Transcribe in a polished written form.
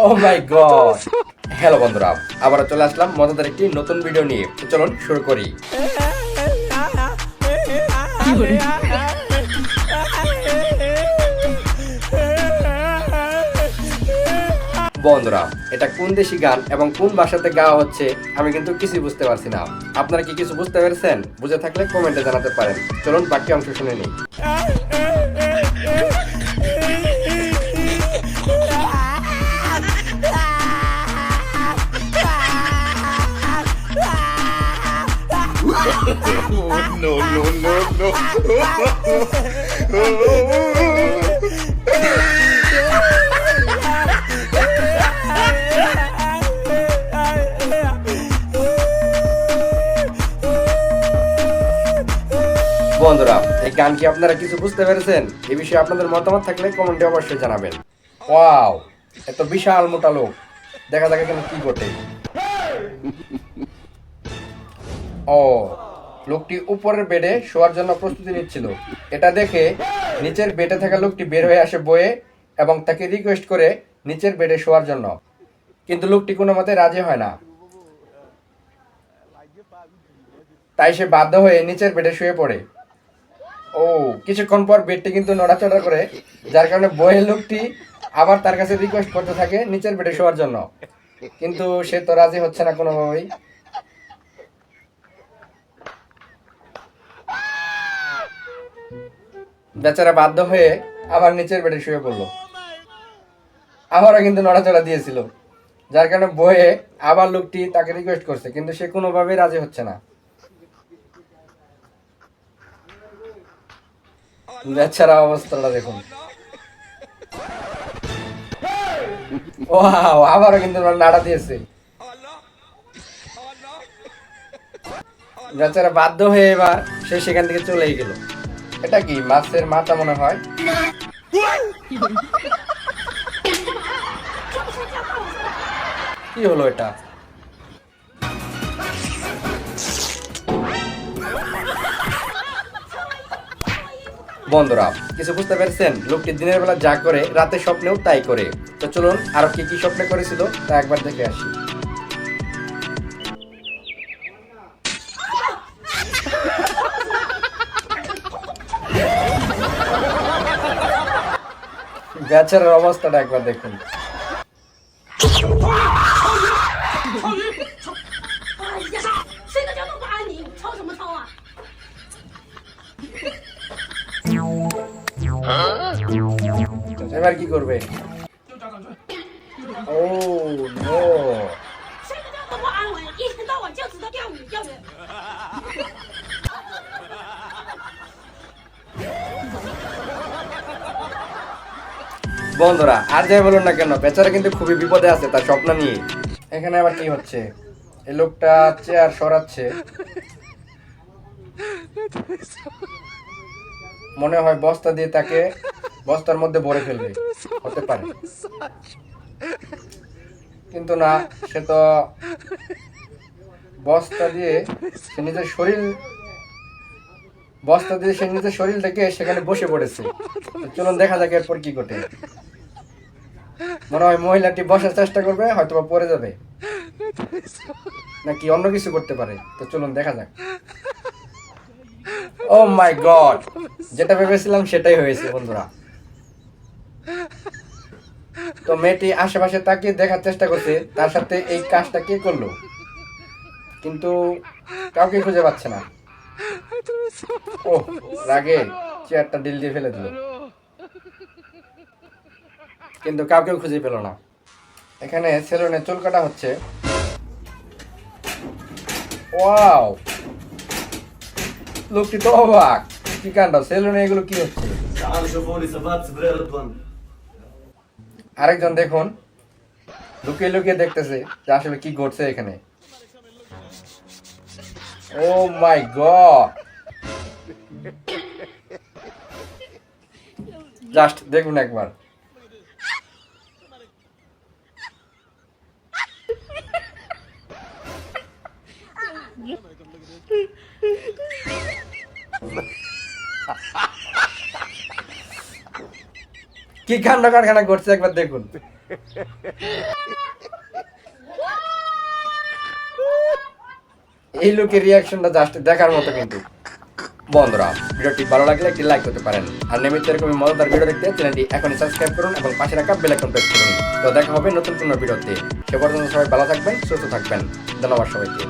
ও মাই god. Hello বন্ধুরা, আবারও চলে আসলাম মজাদার একটি নতুন ভিডিও নিয়ে। তো চলুন শুরু করি। বন্ধুরা, এটা কোন দেশি গান এবং কোন ভাষাতে গাওয়া হচ্ছে আমি কিন্তু কিছুই বুঝতে পারছি না। আপনারা কি কিছু বুঝতে পেরেছেন? বুঝে থাকলে কমেন্টে জানাতে পারেন। চলুন বাকি অংশ শুনে নিই। No, no, no, no. বন্ধুরা, এই গান কি আপনারা কিছু বুঝতে পেরেছেন? এই বিষয়ে আপনাদের মতামত থাকলে কমেন্টে অবশ্যই জানাবেন। ওয়াও, এত বিশাল মোটা লোক। দেখা যাক এখানে কি ঘটে। ও, লোকটি উপরের বেডে শোয়ার জন্য প্রস্তুতি নিচ্ছিল। এটা দেখে নিচের বেডে থাকা লোকটি বের হয়ে আসে বয়ে এবং তাকে রিকোয়েস্ট করে নিচের বেডে শোয়ার জন্য, কিন্তু লোকটি কোনো মতে রাজি হয় না। তাই সে বাধ্য হয়ে নিচের বেডে শুয়ে পড়ে। ও, কিছুক্ষণ পর বেডটি কিন্তু নড়াচড়া করে, যার কারণে বইয়ের লোকটি আবার তার কাছে রিকোয়েস্ট করতে থাকে নিচের বেডে শোয়ার জন্য, কিন্তু সে তো রাজি হচ্ছে না কোনোভাবেই। বেচারা বাধ্য হয়ে আবার নিচের বেডে শুয়ে পড়লো। আবারও কিন্তু নড়াচড়া দিয়েছিল, যার কারণে বইয়ে আবার লোকটি তাকে রিকোয়েস্ট করছে, কিন্তু সে কোনোভাবেই রাজি হচ্ছে না। বেচারা অবস্থাটা দেখুন। ওয়াও, আবারও কিন্তু নাড়া দিয়েছে। বেচারা বাধ্য হয়ে এবার সে সেখান থেকে চলেই গেল। এটা কি মাছের মাথা মনে হয়? কি হলো এটা? বন্ধুরা, কিছু বুঝতে পেরেছেন? লোকটি দিনের বেলা যা করে রাতে স্বপ্নেও তাই করে। তো চলুন আরো কি কি স্বপ্নে করেছিল তা একবার দেখে আসি। বেচারার অবস্থাটা একবার দেখুন। এবার কি করবে? ও নো। বন্ধুরা, আর যাই বলুন না কেন, বেচারা কিন্তু খুবই বিপদে আছে তার স্বপ্ন নিয়ে। এখানে আবার কি হচ্ছে? এই লোকটা চেয়ার সরাচ্ছে, মনে হয় বস্তা দিয়ে তাকে বস্তার মধ্যে ভরে ফেলবে, হতে পারে। কিন্তু না, সে তো বস্তা দিয়ে সে নিজের শরীর বস্তা দিয়ে সে নিজের শরীরটাকে সেখানে বসে পড়েছে। চলুন দেখা যাক এরপর কি ঘটে। মনে হয় মহিলাটি বসার চেষ্টা করবে, হয়তো বা পড়ে যাবে, নাকি অন্য কিছু করতে পারে। তো চলুন দেখা যাক। ও মাই গড, যেটা ভেবেছিলাম সেটাই হয়েছে বন্ধুরা। তো মেয়েটি আশেপাশে তাকিয়ে দেখার চেষ্টা করছে তার সাথে এই কাজটা কে করলো, কিন্তু কাউকে খুঁজে পাচ্ছে না। ও, রাগে চেয়ারটা ডিল দিয়ে ফেলে দিল, কিন্তু কাউকেও খুঁজে পেল না। এখানে সেলুনে চুল কাটা হচ্ছে। ওয়াও, লোকটি তো অবাক। কি কাণ্ড, সেলুনে এগুলো কি হচ্ছে? আরেকজন দেখুন লুকিয়ে লুকিয়ে দেখতেছে যে আসলে কি ঘটছে এখানে। ও মাই গড, জাস্ট দেখুন একবার। কি কাণ্ড কারখানা করছে একবার দেখুন। এই লোকের রিয়াকশনটা জাস্ট দেখার মতো। কিন্তু বন্ধুরা, ভিডিওটি ভালো লাগলে একটি লাইক করতে পারেন, আর নিয়মিত এরকম মজাদার ভিডিও দেখতে চ্যানেলটি এখনই সাবস্ক্রাইব করুন এবং পাশে রাখা বেল আইকন প্রেস করুন। তো দেখা হবে নতুন কোনো ভিডিওতে। সে পর্যন্ত সবাই ভালো থাকবেন, সুস্থ থাকবেন। ধন্যবাদ সবাইকে।